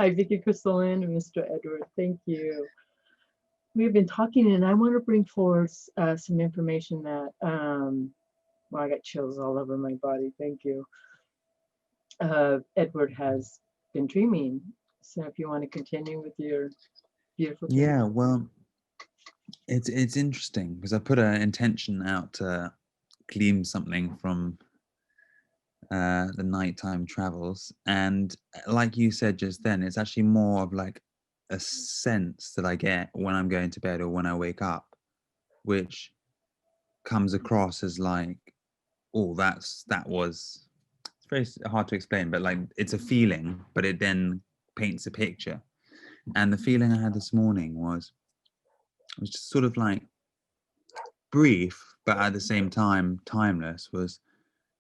Hi, Vickie, Crystalline, and Mr. Edward. Thank you. We've been talking, and I want to bring forward some information that, well, I got chills all over my body. Thank you. Edward has been dreaming. So if you want to continue with your beautiful dream. Yeah, well, it's interesting because I put an intention out to glean something from the nighttime travels, and like you said just then, it's actually more of like a sense that I get when I'm going to bed or when I wake up, which comes across as like, oh, that was, it's very hard to explain, but like it's a feeling, but it then paints a picture. And the feeling I had this morning was just sort of like brief, but at the same time timeless. Was,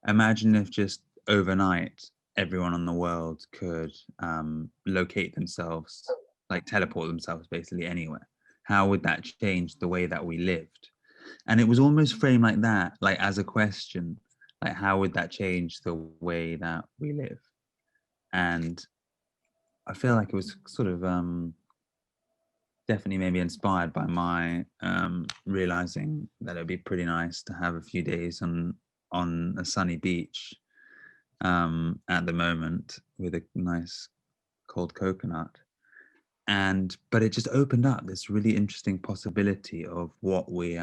imagine if just overnight everyone in the world could locate themselves, like teleport themselves basically anywhere. How would that change the way that we lived? And it was almost framed like that, like as a question, like how would that change the way that we live? And I feel like it was sort of definitely maybe inspired by my realizing that it'd be pretty nice to have a few days on a sunny beach at the moment with a nice cold coconut. And but it just opened up this really interesting possibility of what we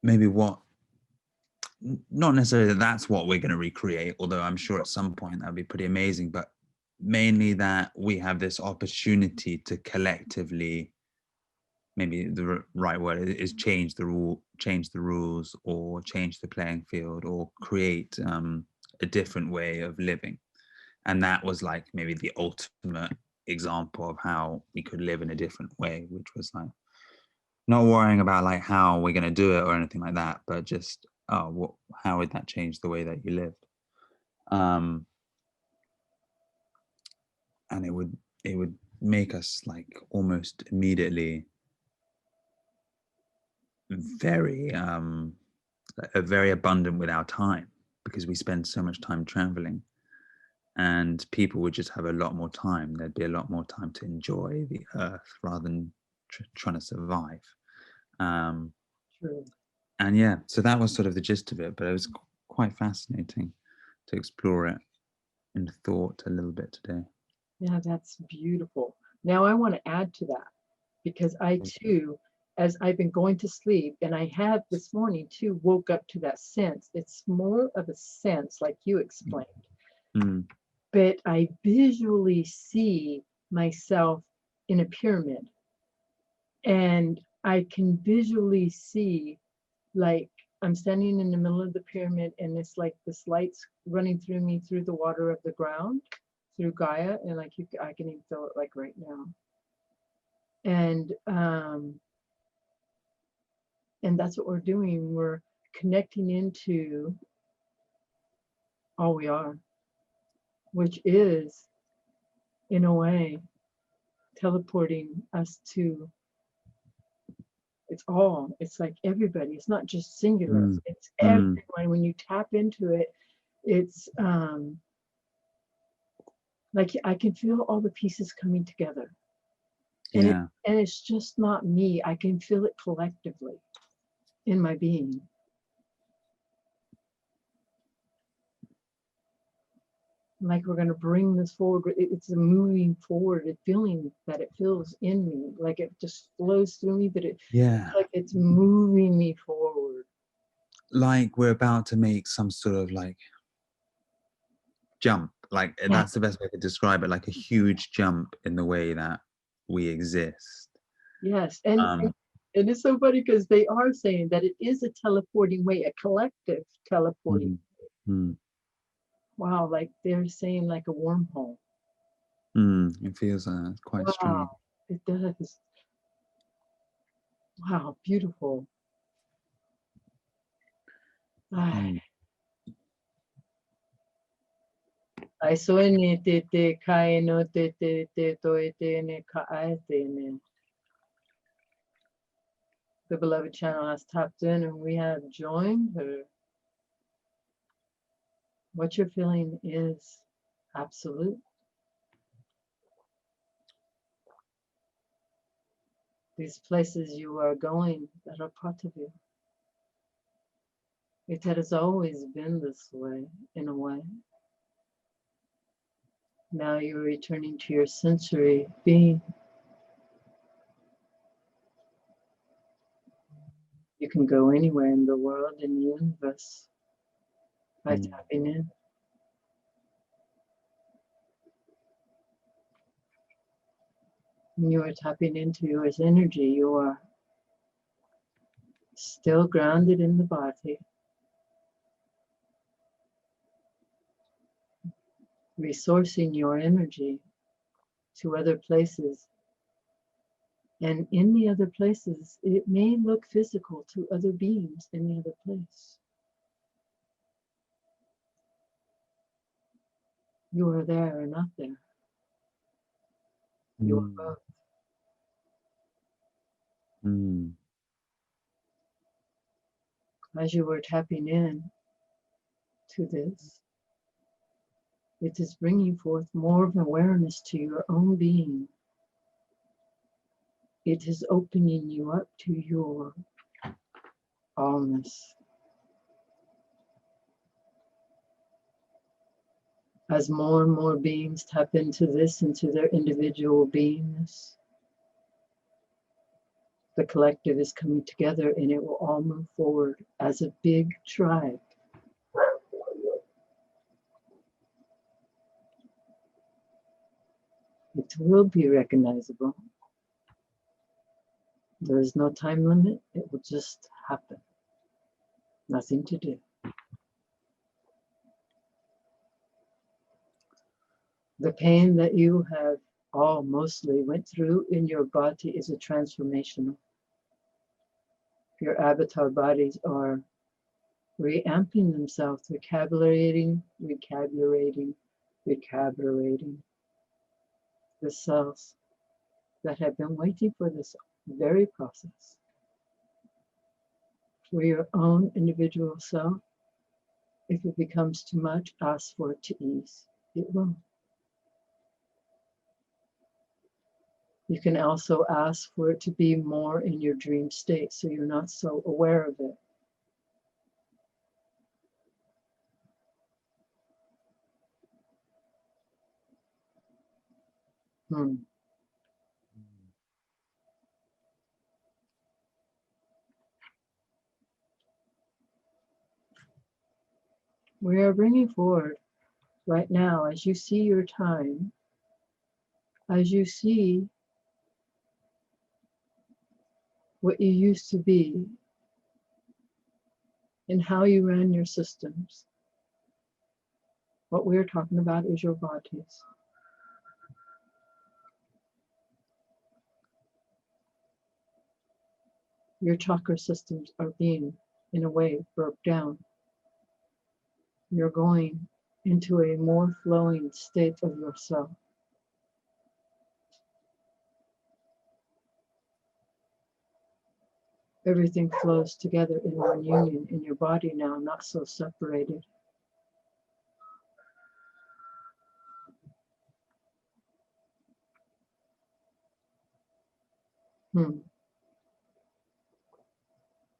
maybe what, not necessarily that that's what we're going to recreate, although I'm sure at some point that would be pretty amazing, but mainly that we have this opportunity to collectively, maybe the right word is change the rules, or change the playing field, or create a different way of living. And that was like maybe the ultimate example of how we could live in a different way, which was like not worrying about like how we're going to do it or anything like that, but just, oh, how would that change the way that you lived? And it would make us like almost immediately very very abundant with our time, because we spend so much time traveling, and people would just have a lot more time. There'd be a lot more time to enjoy the earth rather than trying to survive. True. And yeah, so that was sort of the gist of it, but it was quite fascinating to explore it in thought a little bit today. Yeah, that's beautiful. Now I want to add to that, because I too, as I've been going to sleep, and I have this morning too, woke up to that sense. It's more of a sense, like you explained, but I visually see myself in a pyramid, and I can visually see, like, I'm standing in the middle of the pyramid, and it's like this light's running through me through the water of the ground, through Gaia, and like I can even feel it like right now. And that's what we're doing. We're connecting into all we are, which is, in a way, teleporting us to, it's like everybody. It's not just singular. It's everyone. When you tap into it, it's like I can feel all the pieces coming together. And and it's just not me. I can feel it collectively in my being. Like we're going to bring this forward. It's a moving forward, a feeling that it feels in me, like it just flows through me, but like it's moving me forward. Like we're about to make some sort of like jump, like that's the best way to describe it, like a huge jump in the way that we exist. Yes, and it is so funny because they are saying that it is a teleporting way, a collective teleporting. Wow, like they're saying like a wormhole. It feels quite strange. It does. Wow, beautiful. I saw ni te kai no te toi te ne ka te ne. The beloved channel has tapped in and we have joined her. What you're feeling is Absolute. These places you are going that are part of you. It has always been this way, in a way. Now you're returning to your sensory being. You can go anywhere in the world, in the universe, by tapping in. When you are tapping into your energy, you are still grounded in the body, resourcing your energy to other places. And in the other places, it may look physical to other beings in the other place. You are there or not there. You are both. As you were tapping in to this, it is bringing forth more of awareness to your own being. It is opening you up to your allness. As more and more beings tap into this, into their individual beingness, the collective is coming together and it will all move forward as a big tribe. It will be recognizable. There is no time limit. It will just happen. Nothing to do. The pain that you have all mostly went through in your body is a transformational. Your avatar bodies are reamping themselves, recalibrating the cells that have been waiting for this very process. For your own individual self, if it becomes too much, ask for it to ease. It will. You can also ask for it to be more in your dream state so you're not so aware of it. We are bringing forward right now, as you see your time, as you see what you used to be and how you ran your systems. What we're talking about is your bodies. Your chakra systems are being, in a way, broke down. You're going into a more flowing state of yourself. Everything flows together in one union in your body now, not so separated.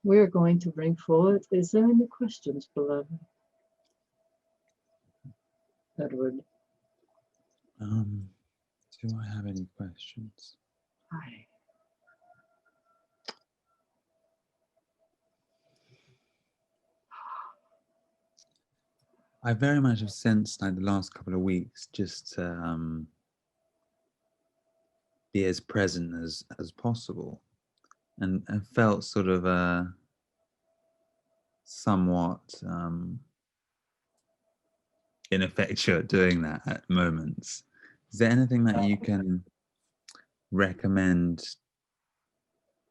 We are going to bring forward, is there any questions, beloved? Edward. Do I have any questions? Hi. I very much have sensed, like, the last couple of weeks, just be as present as possible, and felt sort of somewhat ineffectual at doing that at moments. Is there anything that you can recommend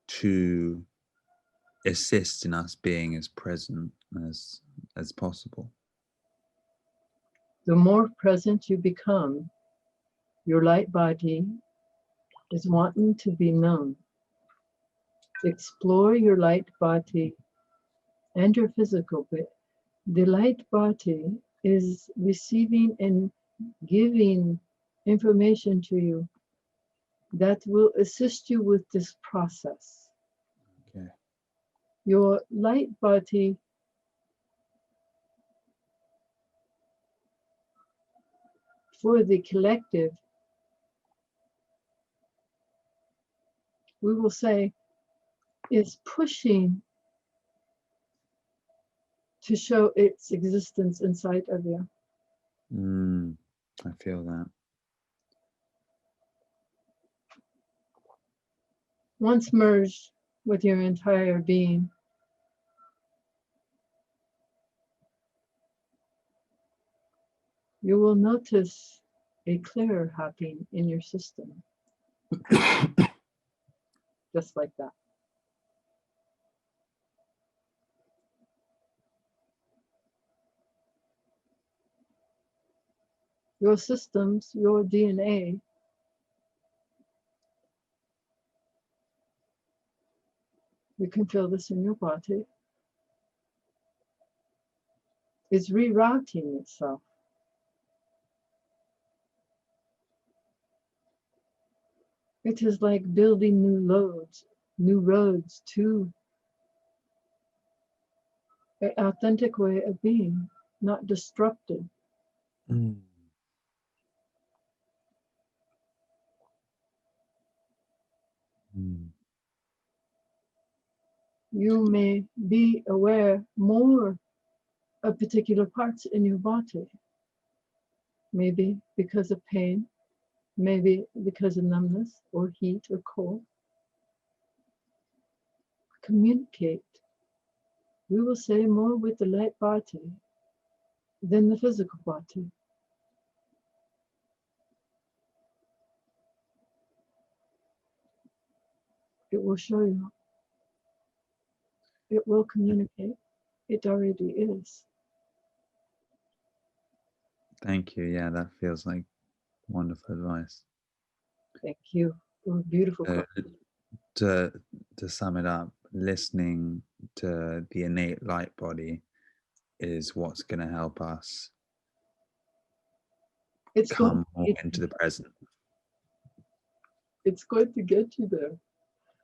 to assist in us being as present as possible? The more present you become, your light body is wanting to be known. Explore your light body and your physical body. The light body is receiving and giving information to you that will assist you with this process. Okay. Your light body for the collective, we will say, is pushing to show its existence inside of you. I feel that. Once merged with your entire being, you will notice a clear happening in your system. Just like that. Your systems, your DNA, you can feel this in your body, is rerouting itself. It is like building new roads to an authentic way of being, not disrupted. Mm. Mm. You may be aware more of particular parts in your body, maybe because of pain, maybe because of numbness or heat or cold. Communicate. We will say more with the light body than the physical body. It will show you. It will communicate. It already is. Thank you. Yeah, that feels like wonderful advice. Thank you. Beautiful. To sum it up, listening to the innate light body is what's going to help us come more into the present. It's going to get you there.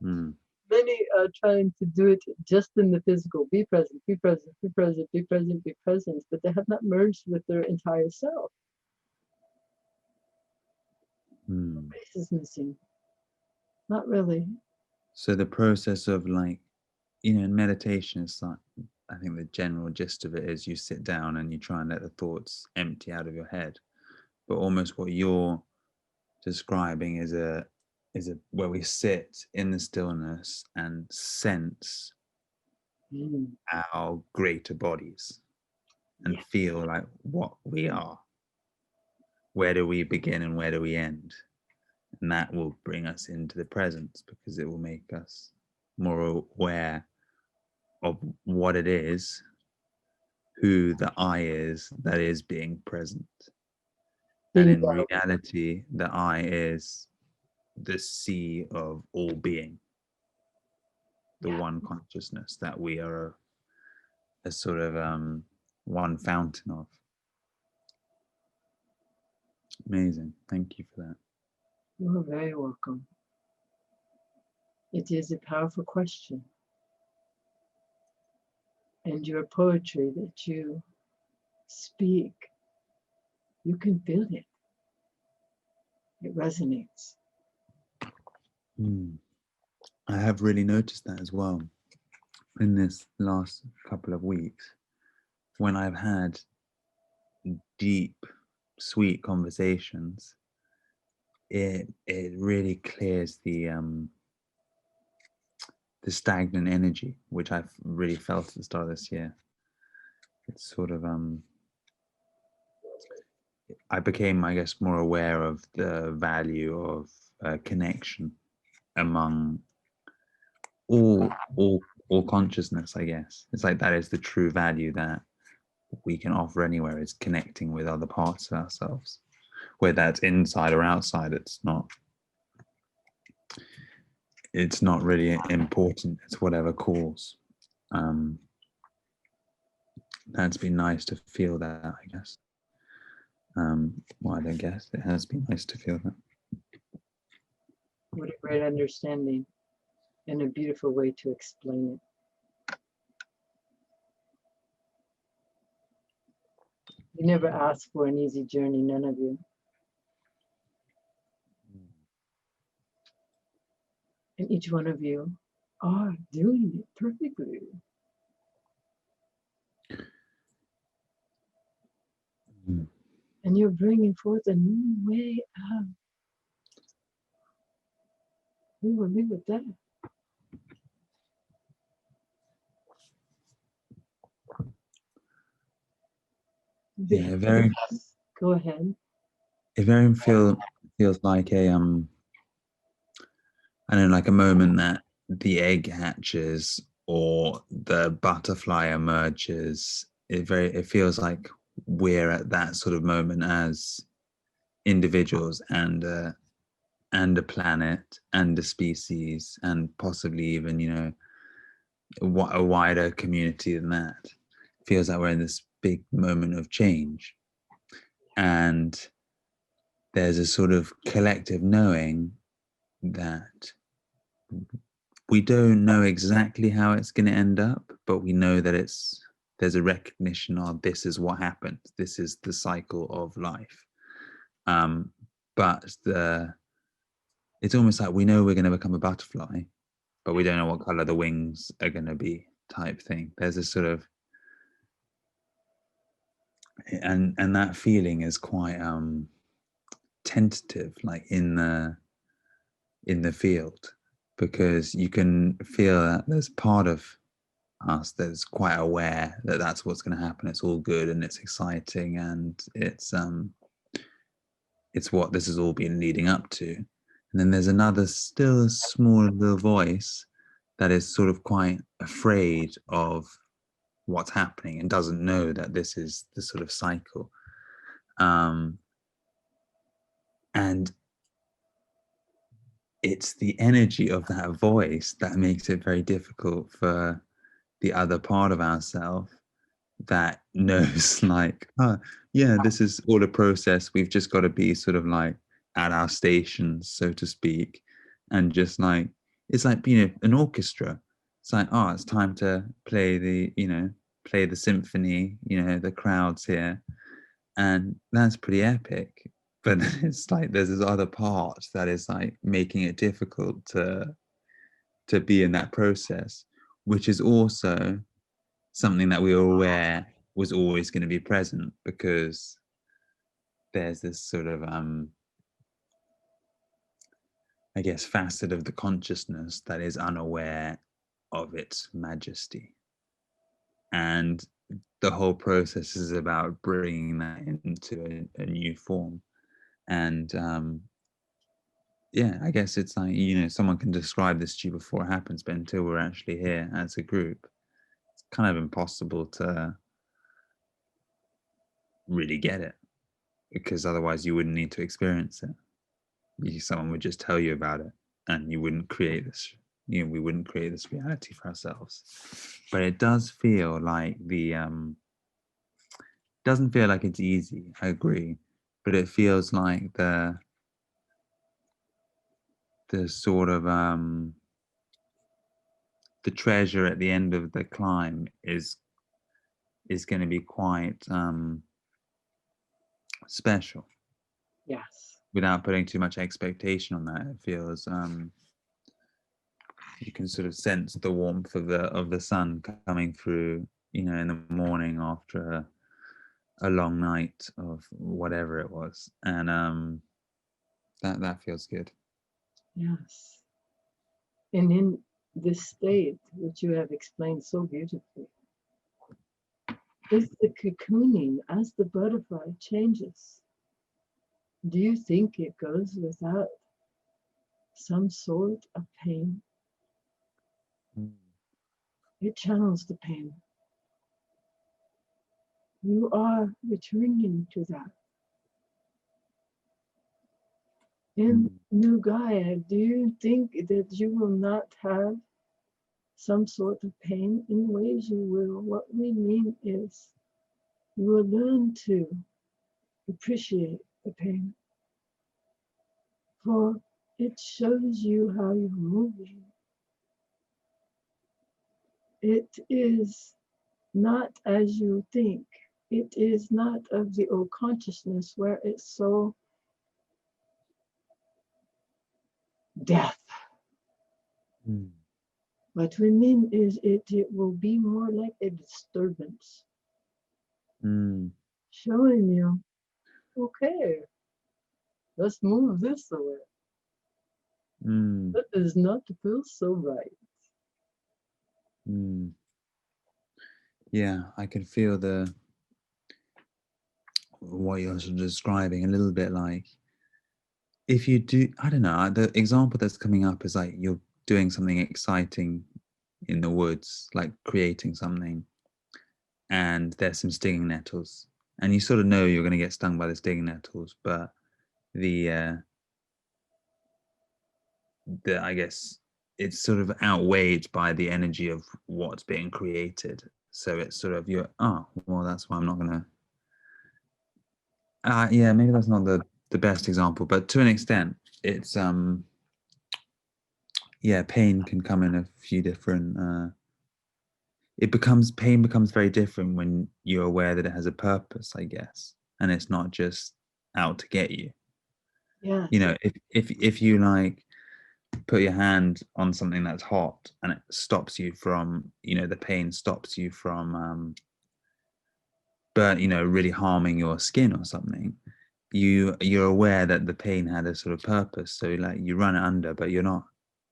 Mm. Many are trying to do it just in the physical. Be present, be present, be present, be present, be present, but they have not merged with their entire self. The base is missing. Not really. So the process of, like, in meditation, it's like, I think the general gist of it is you sit down and you try and let the thoughts empty out of your head. But almost what you're describing is where we sit in the stillness and sense our greater bodies and feel like what we are. Where do we begin and where do we end? And that will bring us into the present, because it will make us more aware of what it is, who the I is that is being present. And in reality, the I is the sea of all being, the one consciousness that we are a sort of one fountain of. Amazing. Thank you for that. You're very welcome. It is a powerful question. And your poetry that you speak, you can feel it. It resonates. I have really noticed that as well in this last couple of weeks, when I've had deep, sweet conversations. It really clears the stagnant energy, which I've really felt at the start of this year. It's sort of I became, I guess, more aware of the value of connection among all consciousness. I guess it's like that is the true value that we can offer anywhere, is connecting with other parts of ourselves, whether that's inside or outside. It's not really important. It's whatever calls. That's been nice to feel that, I guess. Well, I don't guess it has been nice to feel that. What a great understanding and a beautiful way to explain it. You never asked for an easy journey, none of you. And each one of you are doing it perfectly. Mm. And you're bringing forth a new way of. We will leave it there. Yeah, very. Go ahead. It very feels like a I don't know, like a moment that the egg hatches or the butterfly emerges. It feels like we're at that sort of moment as individuals and a planet and a species and possibly even, you know, a wider community than that. It feels like we're in this big moment of change, and there's a sort of collective knowing that we don't know exactly how it's going to end up, but we know that there's a recognition of this is what happens. This is the cycle of life. But it's almost like we know we're going to become a butterfly, but we don't know what color the wings are going to be, type thing. There's a sort of, and that feeling is quite tentative, like in the field, because you can feel that there's part of us that's quite aware that that's what's going to happen. It's all good and it's exciting and it's what this has all been leading up to. And then there's another still small little voice that is sort of quite afraid of what's happening and doesn't know that this is the sort of cycle. And it's the energy of that voice that makes it very difficult for the other part of ourselves that knows, like, oh yeah, this is all a process. We've just got to be sort of like at our stations, so to speak, and just like, it's like, you know, an orchestra. It's like, oh, it's time to play the symphony, you know, the crowd's here, and that's pretty epic. But it's like there's this other part that is like making it difficult to be in that process, which is also something that we were aware was always going to be present, because there's this sort of I guess facet of the consciousness that is unaware of its majesty, and the whole process is about bringing that into a new form. And yeah, I guess it's like, you know, someone can describe this to you before it happens, but until we're actually here as a group, it's kind of impossible to really get it, because otherwise you wouldn't need to experience it. Someone would just tell you about it, and you wouldn't create this, you know, we wouldn't create this reality for ourselves. But it does feel like doesn't feel like it's easy, I agree, but it feels like the sort of the treasure at the end of the climb is going to be quite special. Yes. Without putting too much expectation on that, it feels you can sort of sense the warmth of the sun coming through, you know, in the morning after a long night of whatever it was, and that feels good. Yes. And in this state, which you have explained so beautifully, is the cocooning as the butterfly changes. Do you think it goes without some sort of pain? It channels the pain. You are returning to that. In New Gaia, do you think that you will not have some sort of pain? In ways you will. What we mean is you will learn to appreciate the pain, for it shows you how you're moving. It is not as you think. It is not of the old consciousness where it's so death. Mm. But women is it will be more like a disturbance, Mm. showing you, okay, let's move this away. Mm. That does not feel so right. Mm. Yeah, I can feel what you're sort of describing a little bit like if you do, I don't know, the example that's coming up is like you're doing something exciting in the woods, like creating something, and there's some stinging nettles, and you sort of know you're going to get stung by the stinging nettles, but the I guess it's sort of outweighed by the energy of what's being created. So it's sort of you're, oh, well, that's why I'm not going to. Yeah, maybe that's not the best example, but to an extent, it's yeah, pain can come in a few different. Pain becomes very different when you're aware that it has a purpose, I guess, and it's not just out to get you. Yes. You know, if you like put your hand on something that's hot and it stops you from, you know, the pain stops you from really harming your skin or something, you're aware that the pain had a sort of purpose, so like you run it under, but you're not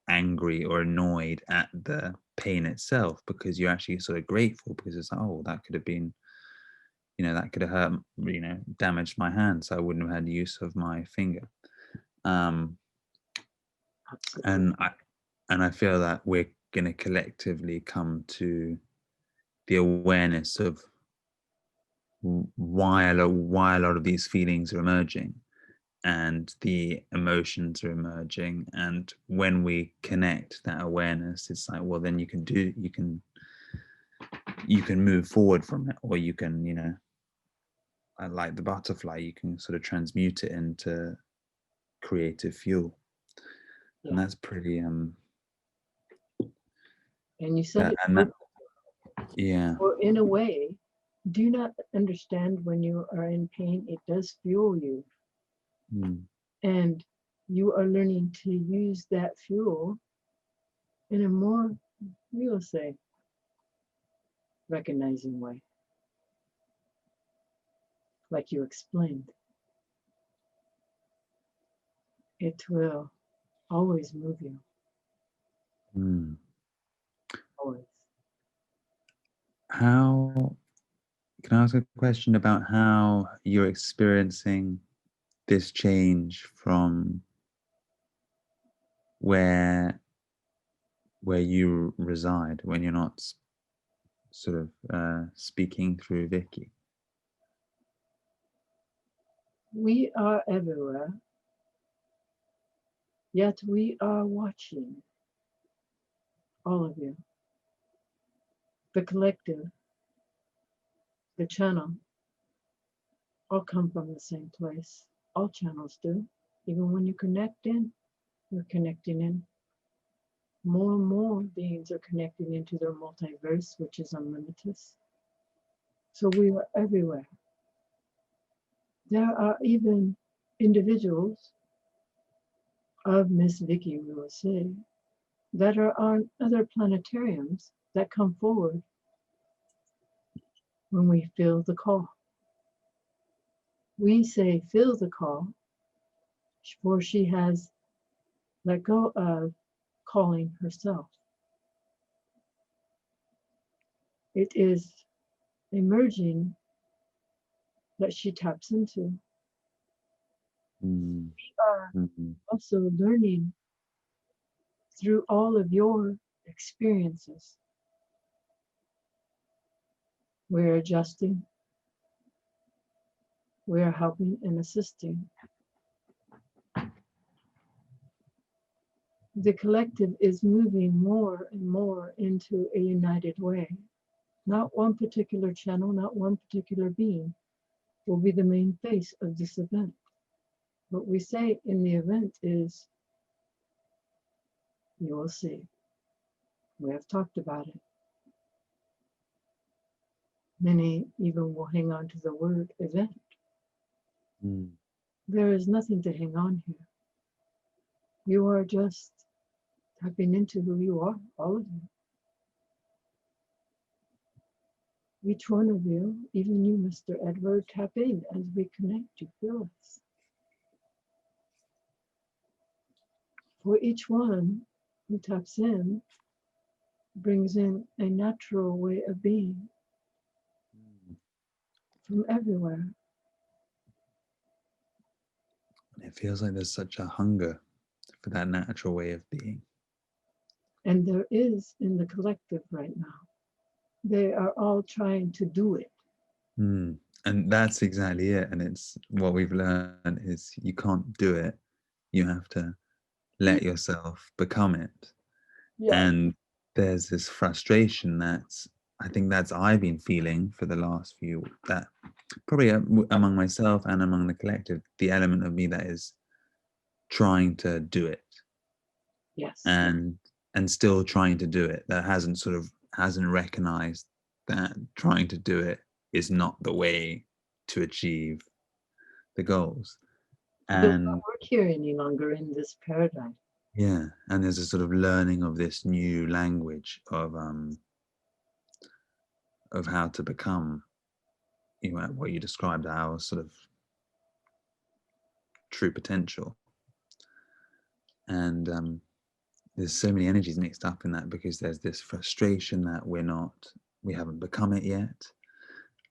angry or annoyed at the pain itself, because you're actually sort of grateful, because it's like, oh, that could have been, you know, that could have hurt, you know, damaged my hand, so I wouldn't have had use of my finger. Absolutely. And I feel that we're going to collectively come to the awareness of why a lot of these feelings are emerging and the emotions are emerging, and when we connect that awareness, it's like, well, then you can move forward from it, or you can, you know, like the butterfly, you can sort of transmute it into creative fuel. Yeah. And that's pretty And you said it and that, yeah. or in a way, do you not understand when you are in pain, it does fuel you. Mm. And you are learning to use that fuel in a more, we'll say, recognizing way, like you explained. It will always move you, Mm. always. How can I ask a question about how you're experiencing this change from where you reside when you're not sort of speaking through Vickie? We are everywhere, yet we are watching all of you. The collective, the channel, all come from the same place. All channels do. Even when you connect in, you're connecting in. More and more beings are connecting into their multiverse, which is unlimited. So we are everywhere. There are even individuals of Miss Vickie, we will say, that are on other planetariums that come forward when we feel the call. We say, feel the call, for she has let go of calling herself. It is emerging that she taps into. Mm. We are Mm. also learning through all of your experiences. We're adjusting, we're helping and assisting. The collective is moving more and more into a united way. Not one particular channel, not one particular being. will be the main face of this event. What we say in the event is, you will see. We have talked about it. Many even will hang on to the word event. Mm. There is nothing to hang on here. You are just tapping into who you are, all of you. Each one of you, even you, Mr. Edward, tap in as we connect. You feel us. For each one who taps in, brings in a natural way of being from everywhere. It feels like there's such a hunger for that natural way of being. And there is in the collective right now. They are all trying to do it. Mm. And that's exactly it. And it's what we've learned is you can't do it. You have to let yourself become it. Yeah. And there's this frustration I think I've been feeling for the last few, that probably among myself and among the collective, the element of me that is trying to do it. Yes. And still trying to do it, that hasn't recognized that trying to do it is not the way to achieve the goals. Does And not work here any longer in this paradigm. yeah, and there's a sort of learning of this new language of how to become, what you described, our sort of true potential. And there's so many energies mixed up in that, because there's this frustration that we haven't become it yet,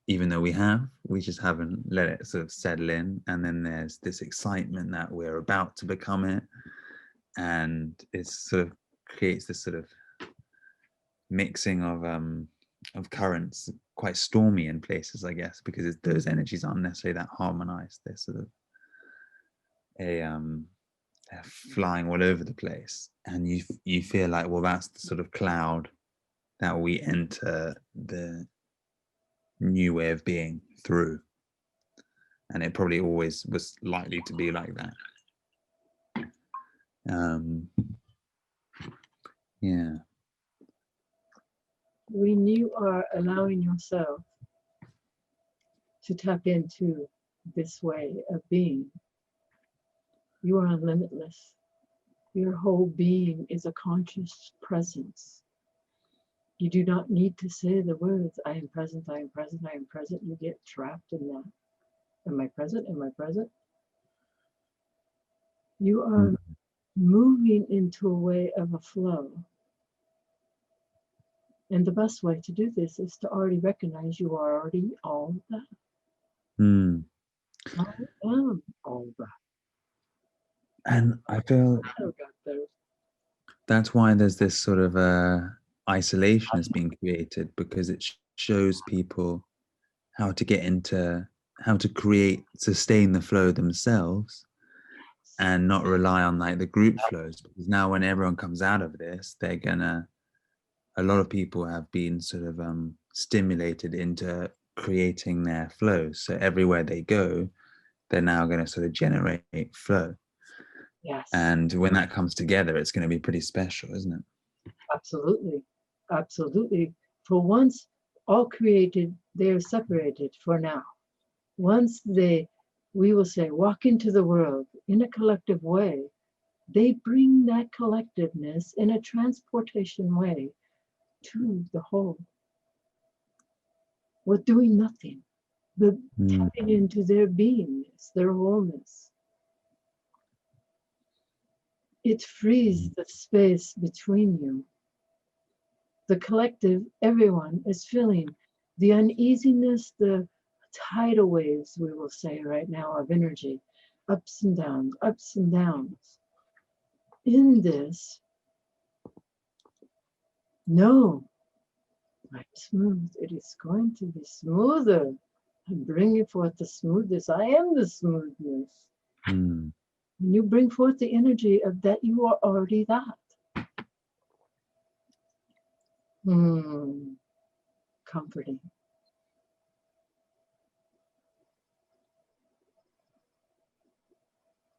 even though we just haven't let it sort of settle in. And then there's this excitement that we're about to become it, and it sort of creates this sort of mixing of currents, quite stormy in places, I guess, because those energies aren't necessarily that harmonized. They're sort of they're flying all over the place, and you feel like, well, that's the sort of cloud that we enter the new way of being through, and it probably always was likely to be like that. Yeah. When you are allowing yourself to tap into this way of being, you are limitless. Your whole being is a conscious presence. You do not need to say the words, I am present, I am present, I am present. You get trapped in that. Am I present? Am I present? You are moving into a way of a flow. And the best way to do this is to already recognize you are already all that. I am all that. And I feel that's why there's this sort of isolation is being created, because it shows people how to create, sustain the flow themselves, and not rely on like the group flows. Because now when everyone comes out of this, a lot of people have been sort of stimulated into creating their flows. So everywhere they go, they're now going to sort of generate flow. Yes. And when that comes together, it's going to be pretty special, isn't it? Absolutely. Absolutely. For once, all created, they are separated for now. Once we will say, walk into the world in a collective way, they bring that collectiveness in a transportation way to the whole. We're doing nothing, but tapping into their beingness, their wholeness. It frees the space between you. The collective, everyone is feeling the uneasiness, the tidal waves, we will say right now, of energy, ups and downs, ups and downs. In this, no, like smooth, it is going to be smoother. I'm bringing forth the smoothness. I am the smoothness. And you bring forth the energy of that you are already that. Comforting.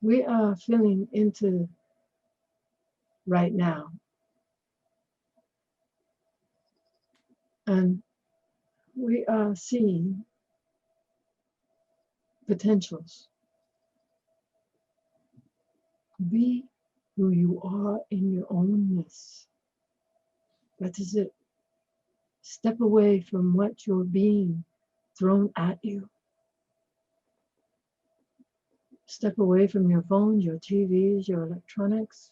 We are feeling into right now. And we are seeing potentials. Be who you are in your ownness. That is it. Step away from what you're being thrown at you. Step away from your phones, your TVs, your electronics.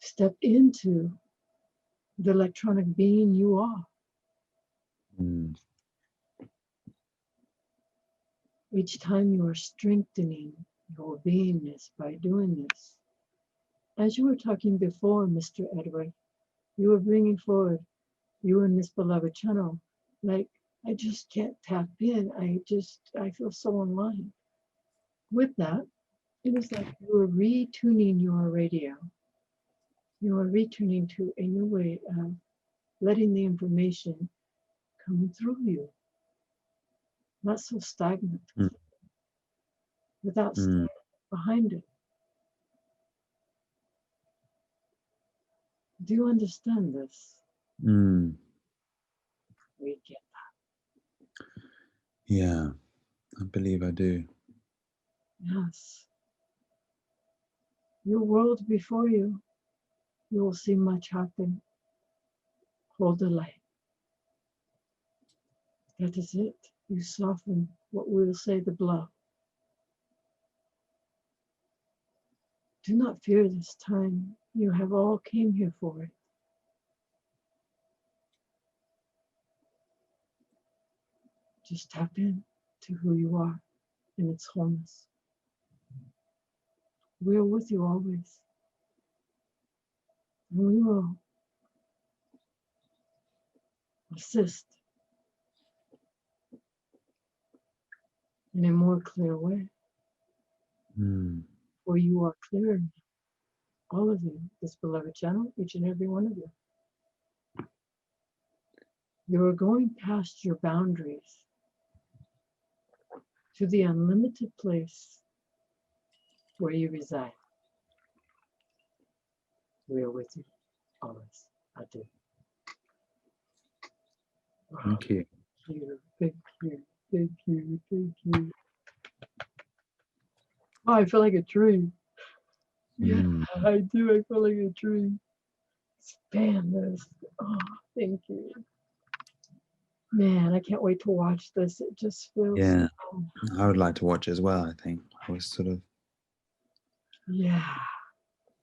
Step into the electronic being you are. Mm. Each time you are strengthening your beingness by doing this. As you were talking before, Mr. Edward, you were bringing forward you and this beloved channel. Like, I just can't tap in. I feel so online. With that, it was like you were retuning your radio. You were retuning to a new way of letting the information come through you. Not so stagnant, Mm. without Mm. standing behind it. Do you understand this? Mm. We get Yeah, I believe I do. that. Yes. Your world before you, you will see much happen. Hold the light. That is it. You soften what we will say the blow. Do not fear this time. You have all came here for it. Just tap in to who you are in its wholeness. We are with you always. And we will assist in a more clear way. Mm. For you are clear, all of you, this beloved channel, each and every one of you. You are going past your boundaries to the unlimited place where you reside. We are with you always. I do. Thank you. Thank you, thank you, thank you. Oh, I feel like a tree. Yeah, Mm. I do. I feel like a tree. Spam this. Oh, thank you. Man, I can't wait to watch this. It just feels. Yeah, I would like to watch as well. I think I was sort of. Yeah.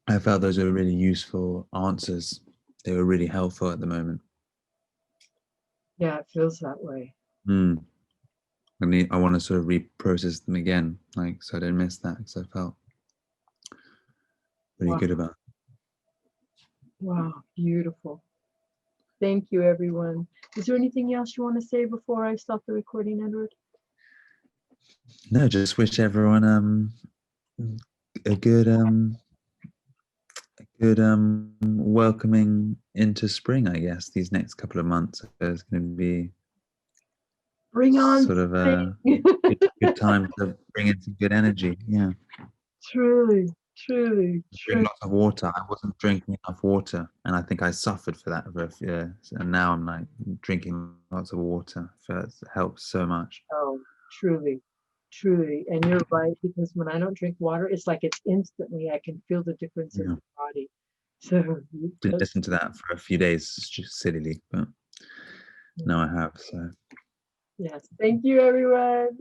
I felt those were really useful answers. They were really helpful at the moment. Yeah, it feels that way. Mm. I want to sort of reprocess them again, like, so I didn't miss that, because I felt really good about it. Wow, beautiful. Thank you, everyone. Is there anything else you want to say before I stop the recording, Edward? No, just wish everyone a good welcoming into spring. I guess these next couple of months is going to be Bring on sort of a good time to bring in some good energy. Yeah. Truly, truly, Drink truly. lots of water. I wasn't drinking enough water, and I think I suffered for that for a few years. And now I'm like drinking lots of water. It helps so much. Oh, truly, truly. And you're right, because when I don't drink water, it's like it's instantly, I can feel the difference in Yeah. my body. So Didn't listen to that for a few days, just sillily, but now I have. So yes, thank you, everyone.